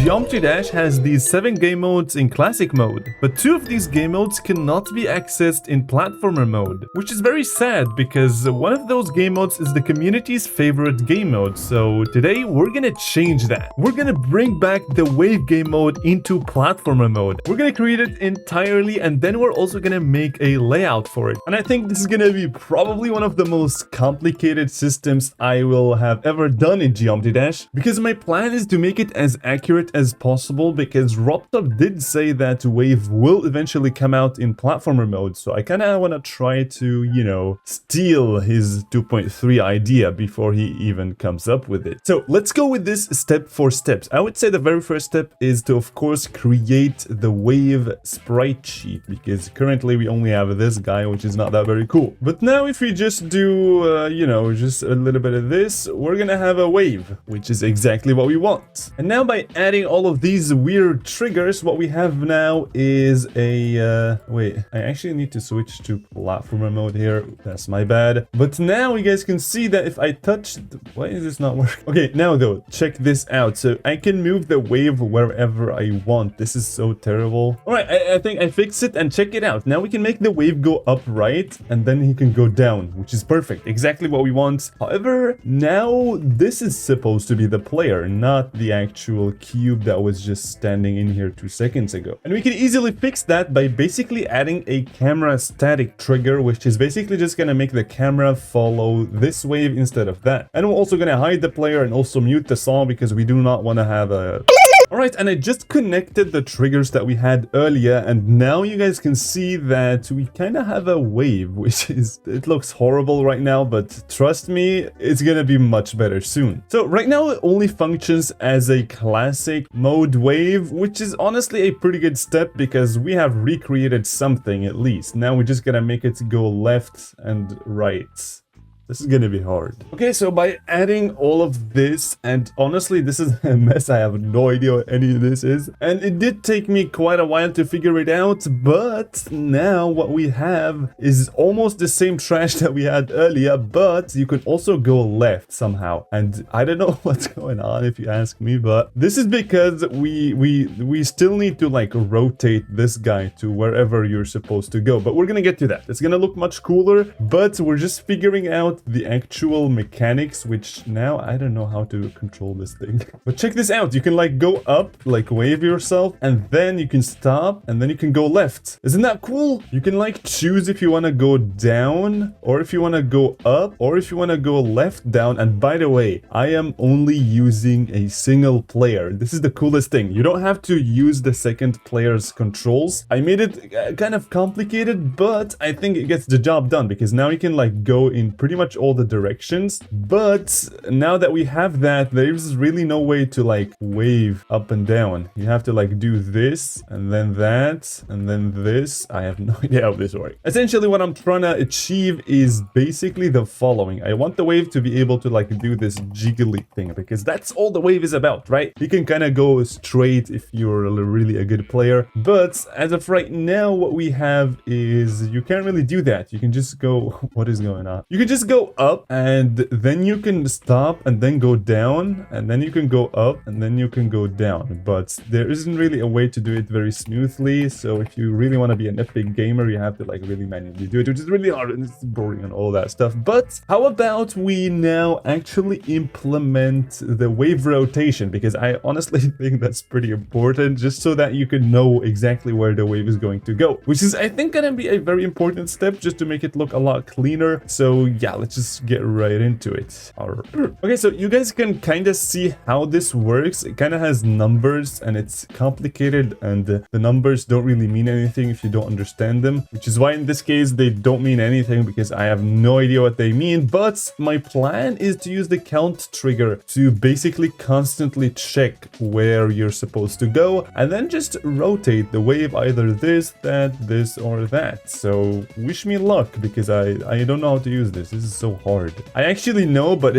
Geometry Dash has these 7 game modes in classic mode, but 2 of these game modes cannot be accessed in platformer mode, which is very sad because one of those game modes is the community's favorite game mode. So today we're gonna change that. We're gonna bring back the wave game mode into platformer mode. We're gonna create it entirely, and then we're also gonna make a layout for it. And I think this is gonna be probably one of the most complicated systems I will have ever done in Geometry Dash, because my plan is to make it as accurate as possible, because RobTop did say that wave will eventually come out in platformer mode, so I kind of want to try to, you know, steal his 2.3 idea before he even comes up with it. So let's go with this step for steps. I would say the very first step is to, of course, create the wave sprite sheet, because currently we only have this guy, which is not that very cool. But now if we just do, you know, just a little bit of this, we're gonna have a wave, which is exactly what we want. And now by adding all of these weird triggers, what we have now is a, wait, I actually need to switch to platformer mode here. That's my bad. But now you guys can see that if I touch, why is this not working? Okay, now though, check this out. So I can move the wave wherever I want. This is so terrible. All right, I think I fixed it, and check it out. Now we can make the wave go upright, and then he can go down, which is perfect. Exactly what we want. However, now this is supposed to be the player, not the actual cube that was just standing in here 2 seconds ago. And we can easily fix that by basically adding a camera static trigger, which is basically just gonna make the camera follow this wave instead of that. And we're also gonna hide the player and also mute the song, because we do not want to have a... Alright, and I just connected the triggers that we had earlier, and now you guys can see that we kind of have a wave, which is, it looks horrible right now, but trust me, it's gonna be much better soon. So right now it only functions as a classic mode wave, which is honestly a pretty good step, because we have recreated something at least. Now we're just gonna make it go left and right. This is gonna be hard. Okay, so by adding all of this, and honestly, this is a mess. I have no idea what any of this is. And it did take me quite a while to figure it out, but now what we have is almost the same trash that we had earlier, but you can also go left somehow. And I don't know what's going on if you ask me, but this is because we still need to like rotate this guy to wherever you're supposed to go. But we're gonna get to that. It's gonna look much cooler, but we're just figuring out the actual mechanics, which now I don't know how to control this thing. But check this out. You can like go up, like wave yourself, and then you can stop, and then you can go left. Isn't that cool? You can like choose if you want to go down, or if you want to go up, or if you want to go left, down. And by the way, I am only using a single player. This is the coolest thing. You don't have to use the second player's controls. I made it kind of complicated, but I think it gets the job done, because now you can like go in pretty much all the directions. But now that we have that, there's really no way to like wave up and down. You have to like do this, and then that, and then this. I have no idea how this works. Essentially what I'm trying to achieve is basically the following. I want the wave to be able to like do this jiggly thing, because that's all the wave is about, right? You can kind of go straight if you're really a good player, but as of right now, what we have is you can't really do that. You can just go... What is going on? You can just go up, and then you can stop, and then go down, and then you can go up, and then you can go down. But there isn't really a way to do it very smoothly, so if you really want to be an epic gamer, you have to like really manually do it, which is really hard, and it's boring and all that stuff. But how about we now actually implement the wave rotation, because I honestly think that's pretty important, just so that you can know exactly where the wave is going to go, which is, I think, gonna be a very important step just to make it look a lot cleaner. So yeah, let's just get right into it. Okay, so you guys can kind of see how this works. It kind of has numbers, and it's complicated, and the numbers don't really mean anything if you don't understand them, which is why in this case they don't mean anything, because I have no idea what they mean. But my plan is to use the count trigger to basically constantly check where you're supposed to go, and then just rotate the wave either this, that, this, or that. So wish me luck, because I don't know how to use this. This is is so hard. I actually know, but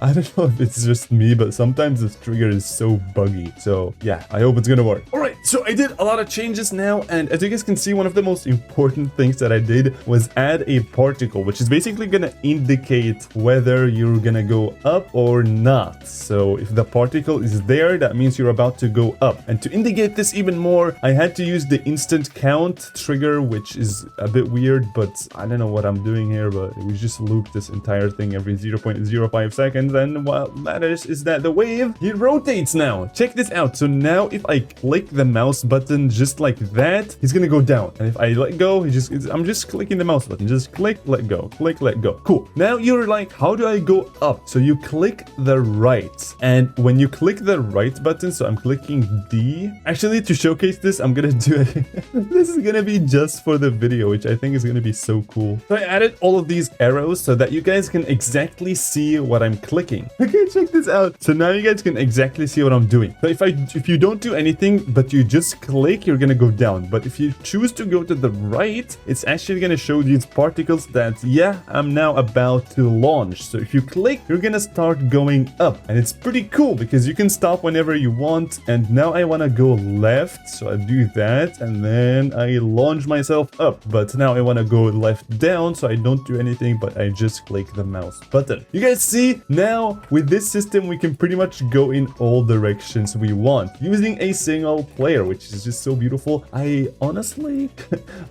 I don't know if it's just me, but sometimes this trigger is so buggy. So yeah, I hope it's gonna work. All right, so I did a lot of changes now, and as you guys can see, one of the most important things that I did was add a particle, which is basically gonna indicate whether you're gonna go up or not. So if the particle is there, that means you're about to go up. And to indicate this even more, I had to use the instant count trigger, which is a bit weird, but I don't know what I'm doing here, but we just loop this entire thing every 0.05 seconds. And what matters is that the wave, it rotates now. Check this out. So now if I click the mouse button just like that, he's gonna go down. And if I let go, I'm just clicking the mouse button. Just click, let go, click, let go. Cool. Now you're like, how do I go up? So you click the right. And when you click the right button, so I'm clicking D. Actually, to showcase this, I'm gonna do it. This is gonna be just for the video, which I think is gonna be so cool. So I added all of these arrows so that you guys can exactly see what I'm clicking. Okay, check this out. So now you guys can exactly see what I'm doing. So if you don't do anything, but you just click, you're gonna go down. But if you choose to go to the right, it's actually gonna show these particles that, yeah, I'm now about to launch. So if you click, you're gonna start going up. And it's pretty cool because you can stop whenever you want. And now I wanna go left. So I do that and then I launch myself up. But now I wanna go left down, so I don't do anything, but I just click the mouse button. You guys see, now with this system, we can pretty much go in all directions we want using a single player, which is just so beautiful. I honestly,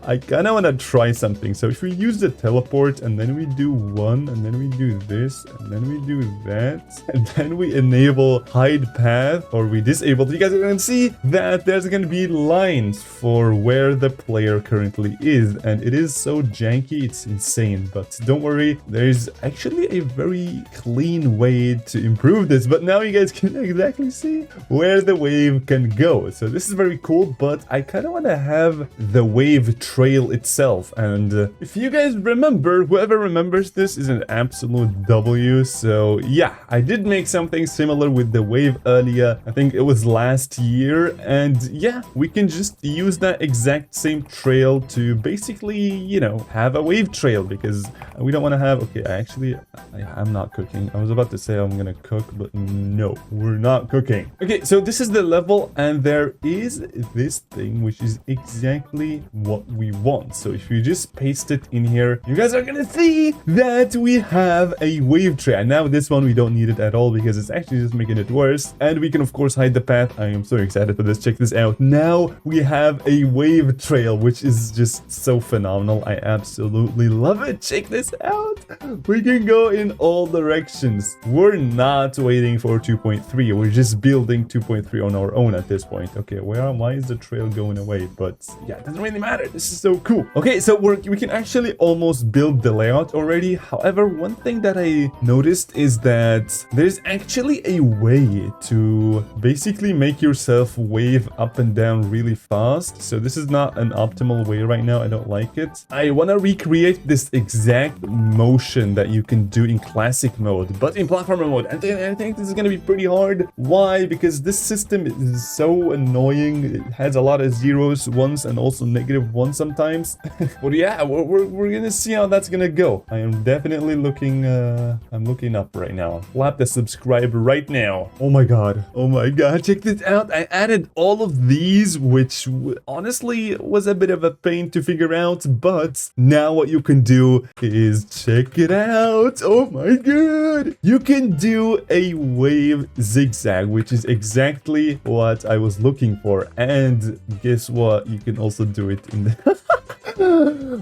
I kind of want to try something. So if we use the teleport and then we do one and then we do this and then we do that and then we enable hide path or we disable, you guys are going to see that there's going to be lines for where the player currently is, and it is so janky, it's insane. But don't worry, there's actually a very clean way to improve this. But now you guys can exactly see where the wave can go. So this is very cool, but I kind of want to have the wave trail itself. And if you guys remember, whoever remembers this is an absolute W. So yeah, I did make something similar with the wave earlier. I think it was last year. And yeah, we can just use that exact same trail to basically, you know, have a wave trail, because we don't want to have, okay, I'm not cooking. I was about to say I'm gonna cook, but no, we're not cooking. Okay, so this is the level, and there is this thing which is exactly what we want. So if you just paste it in here, you guys are gonna see that we have a wave trail. And now this one, we don't need it at all because it's actually just making it worse. And we can of course hide the path. I am so excited for this. Check this out. Now we have a wave trail, which is just so phenomenal. I absolutely love it. Check this out. We can go in all directions. We're not waiting for 2.3. We're just building 2.3 on our own at this point. Okay, why is the trail going away? But yeah, it doesn't really matter. This is so cool. Okay, so we can actually almost build the layout already. However, one thing that I noticed is that there's actually a way to basically make yourself wave up and down really fast. So this is not an optimal way right now. I don't like it. I want to recreate this exact motion that you can do in classic mode, but in platformer mode. And I think this is going to be pretty hard. Why? Because this system is so annoying. It has a lot of zeros, ones, and also -1 sometimes. But yeah, we're gonna see how that's gonna go. I am definitely looking I'm looking up right now. Slap the subscribe right now. Oh my god, check this out. I added all of these, which honestly was a bit of a pain to figure out, but now what you can do is check it out. Oh my god, you can do a wave zigzag, which is exactly what I was looking for. And guess what, you can also do it in the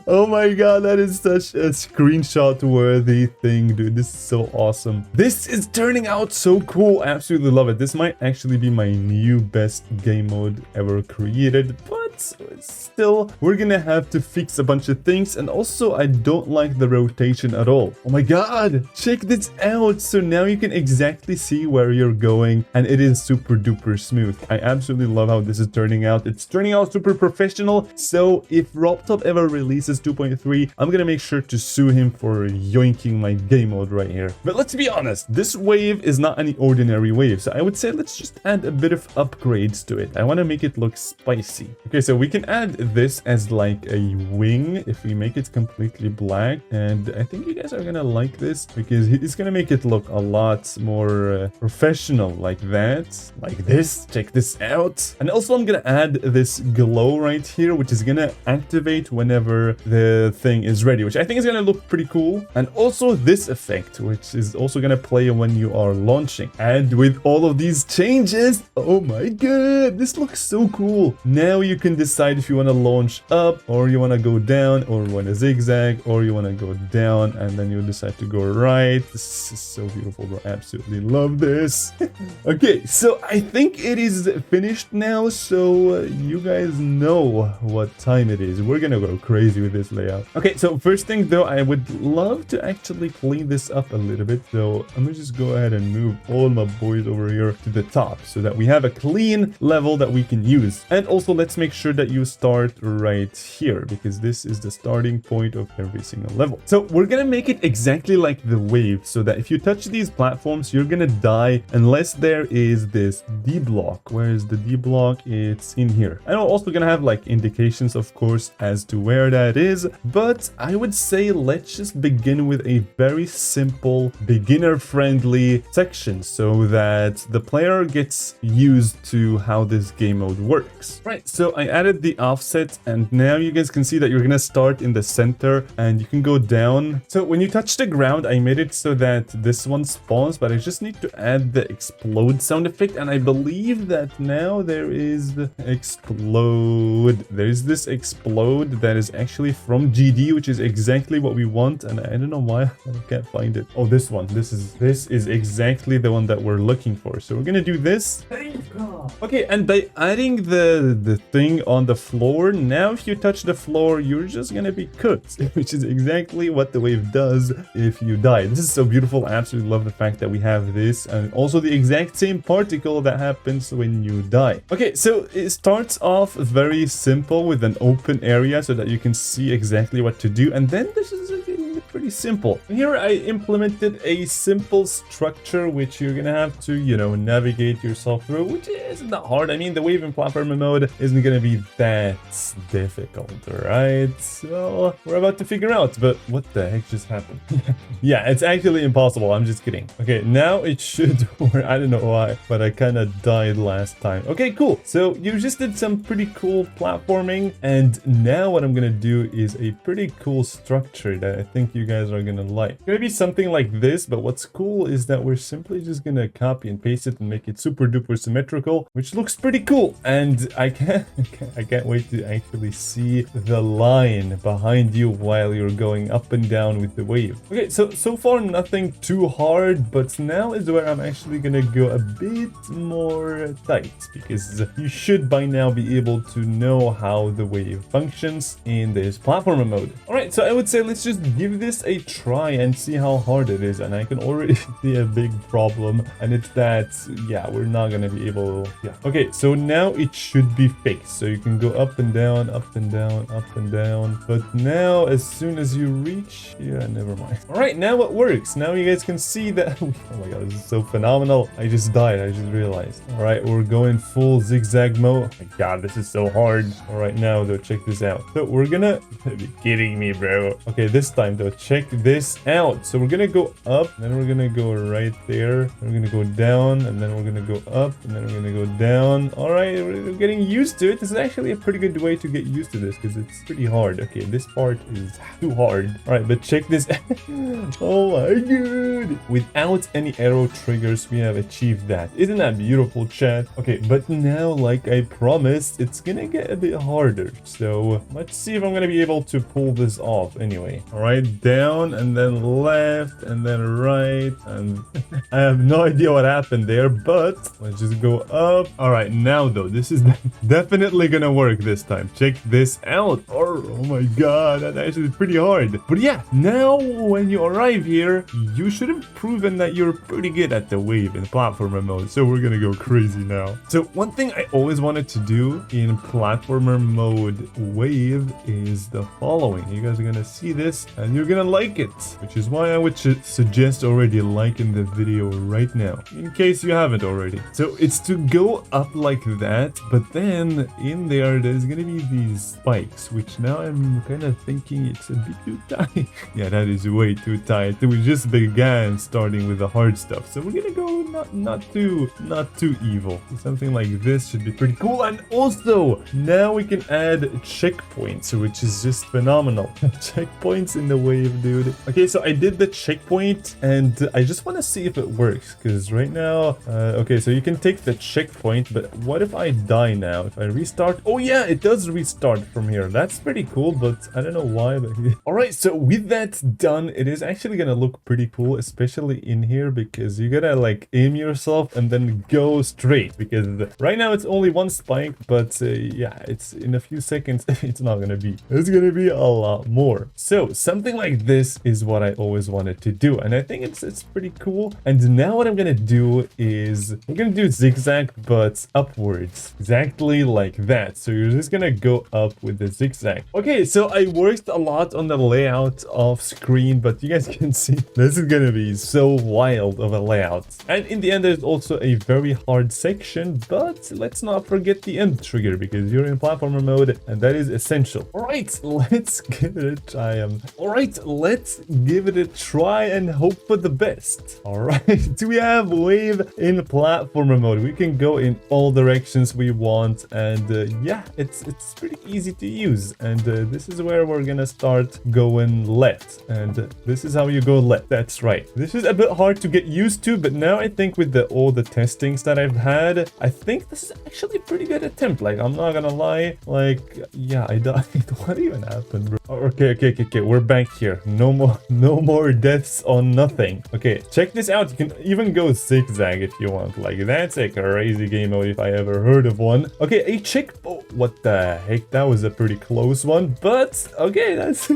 oh my god, that is such a screenshot worthy thing, dude. This is so awesome. This is turning out so cool. I absolutely love it. This might actually be my new best game mode ever created, but still, we're gonna have to fix a bunch of things. And also, I don't like the rotation at all. Oh my god, check this out. So now you can exactly see where you're going, and it is super duper smooth. I absolutely love how this is turning out. It's turning out super professional. So if RobTop ever releases 2.3, I'm gonna make sure to sue him for yoinking my game mode right here. But let's be honest, this wave is not any ordinary wave. So I would say let's just add a bit of upgrades to it. I want to make it look spicy. Okay, so we can add this as like a wing if we make it completely black. And I think you guys are gonna like this because it's gonna make it look a lot more professional like that. Like this. Check this out. And also I'm gonna add this glow right here, which is gonna activate whenever the thing is ready, which I think is gonna look pretty cool. And also this effect, which is also gonna play when you are launching. And with all of these changes, oh my god, this looks so cool. Now you can decide if you want to launch up, or you want to go down, or want to zigzag, or you want to go down, and then you decide to go right. This is so beautiful, bro. I absolutely love this. Okay, so I think it is finished now, so you guys know what time it is. We're gonna go crazy with this layout. Okay, so first thing though, I would love to actually clean this up a little bit, so I'm gonna just go ahead and move all my boys over here to the top so that we have a clean level that we can use. And also let's make sure that you start right here, because this is the starting point of every single level. So we're gonna make it exactly like the wave, so that if you touch these platforms, you're gonna die unless there is this D block. Where is the D block? It's in here. And we're also gonna have like indications, of course, as to where that is, but I would say let's just begin with a very simple beginner friendly section so that the player gets used to how this game mode works. Right, so I added the offset, and now you guys can see that you're gonna start in the center and you can go down. So when you touch the ground, I made it so that this one spawns, but I just need to add the explode sound effect, and I believe that now there is the explode. There's this explode that is actually from GD, which is exactly what we want, and I don't know why I can't find it. Oh, this one. This is exactly the one that we're looking for. So we're gonna do this. Okay, and by adding the thing on the floor, now if you touch the floor, you're just gonna be cooked, which is exactly what the wave does if you die. This is so beautiful. I absolutely love the fact that we have this, and also the exact same particle that happens when you die. Okay, so it starts off very simple with an open area so that you can see exactly what to do, and then this is pretty simple. Here I implemented a simple structure which you're gonna have to, you know, navigate yourself through, which isn't that hard. I mean, the wave and platformer mode isn't gonna be that difficult, right? So we're about to figure out, but what the heck just happened? Yeah, it's actually impossible. I'm just kidding. Okay, now it should work. I don't know why, but I kind of died last time. Okay, cool. So you just did some pretty cool platforming, and now what I'm gonna do is a pretty cool structure that I think you guys are gonna like. It's gonna be something like this, but what's cool is that we're simply just gonna copy and paste it and make it super duper symmetrical, which looks pretty cool. And I can't wait to actually see the line behind you while you're going up and down with the wave. Okay, so far nothing too hard, but now is where I'm actually gonna go a bit more tight, because you should by now be able to know how the wave functions in this platformer mode. All right, so I would say let's just give this a try and see how hard it is. And I can already see a big problem, and it's that, yeah, we're not gonna be able, yeah. Okay, so now it should be fixed, so you can go up and down, up and down, up and down. But now as soon as you reach, yeah, never mind. All right, now it works. Now you guys can see that. Oh my god, this is so phenomenal. I just died, I just realized. All right, we're going full zigzag mode. Oh my god, this is so hard. All right, now though, check this out. So we're gonna be kidding me, bro. Okay, this time though, check this out. So we're gonna go up, then we're gonna go right there, we're gonna go down, and then we're gonna go up, and then we're gonna go down. All right, we're getting used to it. This is actually a pretty good way to get used to this, because it's pretty hard. Okay, this part is too hard. All right, but check this. Oh my god, without any arrow triggers, we have achieved that. Isn't that beautiful, chat? Okay, but now, like I promised, it's gonna get a bit harder. So let's see if I'm gonna be able to pull this off anyway. All right, down, and then left, and then right, and I have no idea what happened there, but let's just go up. All right, now though, this is definitely gonna work this time. Check this out. Oh my god, that's actually pretty hard. But yeah, now when you arrive here, you should have proven that you're pretty good at the wave in platformer mode. So we're gonna go crazy now. So one thing I always wanted to do in platformer mode wave is the following. You guys are gonna see this, and you're gonna like it, which is why I would suggest already liking the video right now, in case you haven't already. So it's to go up like that, but then in there's gonna be these spikes, which now I'm kind of thinking it's a bit too tight. Yeah, that is way too tight. We just began starting with the hard stuff, so we're gonna go not too evil. Something like this should be pretty cool. And also now we can add checkpoints, which is just phenomenal. Checkpoints in the wave, dude. Okay, so I did the checkpoint and I just want to see if it works, because right now okay, so you can take the checkpoint, but what if I die now? If I restart? Oh yeah, it does restart from here. That's pretty cool, but I don't know why, but all right, so with that done, it is actually gonna look pretty cool, especially in here, because you gotta like aim yourself and then go straight, because right now it's only one spike, but yeah, it's in a few seconds it's not gonna be. It's gonna be a lot more. So something like this is what I always wanted to do, and I think it's pretty cool. And now what I'm gonna do is I'm gonna do zigzag, but upwards, exactly like that. So you're just gonna go up with the zigzag. Okay, so I worked a lot on the layout of screen, but you guys can see this is gonna be so wild of a layout. And in the end, there's also a very hard section, but let's not forget the end trigger, because you're in platformer mode and that is essential. All right, let's give it a try. Let's give it a try and hope for the best. All right, we have wave in platformer mode. We can go in all directions we want, and yeah, it's pretty easy to use. And this is where we're gonna start going left, and this is how you go left. That's right. This is a bit hard to get used to, but now I think with all the testings that I've had, I think this is actually a pretty good attempt. Like, I'm not gonna lie, like, yeah, I died. What even happened, bro? Okay, we're back here. No more deaths on nothing. Okay, check this out. You can even go zigzag if you want. Like, that's a crazy game mode if I ever heard of one. Okay, a check. Oh, what the heck? That was a pretty close one, but okay, that's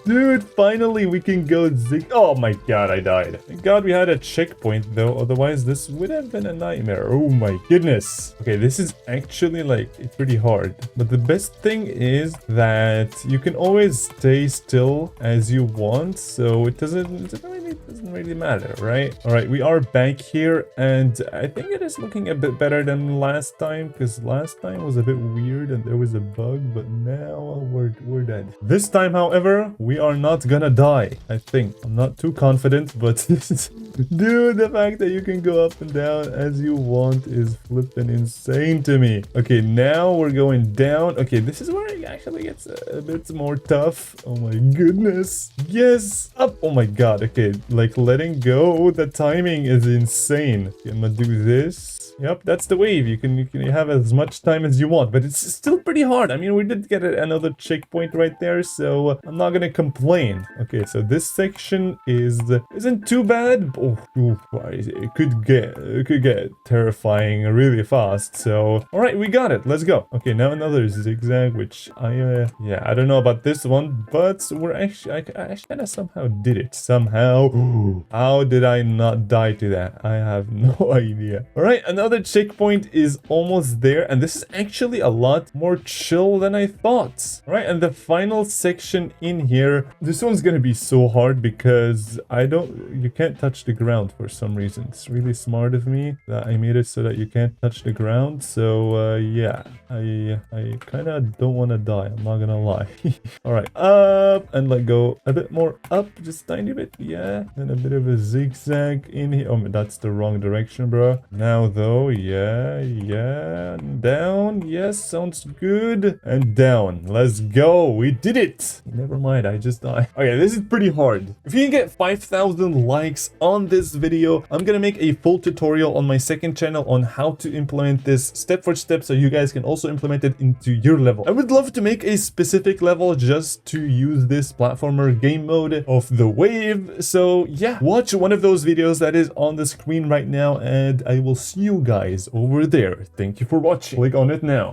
dude, finally we can go zig. Oh my god, I died. Thank god we had a checkpoint though, otherwise this would have been a nightmare. Oh my goodness. Okay, this is actually like pretty hard, but the best thing is that you can always stay still as you want, so it doesn't really matter, right? All right, we are back here, and I think it is looking a bit better than last time, because last time was a bit weird and there was a bug, but now we're dead. This time, however, we are not gonna die, I think. I'm not too confident, but dude, the fact that you can go up and down as you want is flipping insane to me. Okay, now we're going down. Okay, this is where it actually gets a bit more tough. Oh my goodness. Yes, up. Oh my god. Okay, like letting go, the timing is insane. Okay, I'm gonna do this. Yep, that's the wave. You can have as much time as you want, but it's still pretty hard. I mean, we did get another checkpoint right there, so I'm not gonna complain. Okay, so this section isn't too bad. Oh, it could get terrifying really fast. So, all right, we got it. Let's go. Okay, now another zigzag, which I don't know about this one, but I kind of somehow did it. Somehow. How did I not die to that? I have no idea. All right, another checkpoint is almost there, and this is actually a lot more chill than I thought. All right, and the final section in here, this one's gonna be so hard because you can't touch the ground for some reason. It's really smart of me that I made it so that you can't touch the ground. So yeah, I kind of don't want to die, I'm not gonna lie. All right, up and let go a bit more up, just tiny bit. Yeah, and a bit of a zigzag in here. Oh, that's the wrong direction, bro. Now though, yeah, down. Yes, sounds good. And down. Let's go. We did it. Never mind, I just died. Okay, this is pretty hard. If you can get 5,000 likes on this video, I'm gonna make a full tutorial on my second channel on how to implement this step for step, so you guys can also implement it into your level. I would love to make a specific level just to use this platformer game mode of the wave. So yeah, watch one of those videos that is on the screen right now, and I will see you guys over there. Thank you for watching. Click on it now.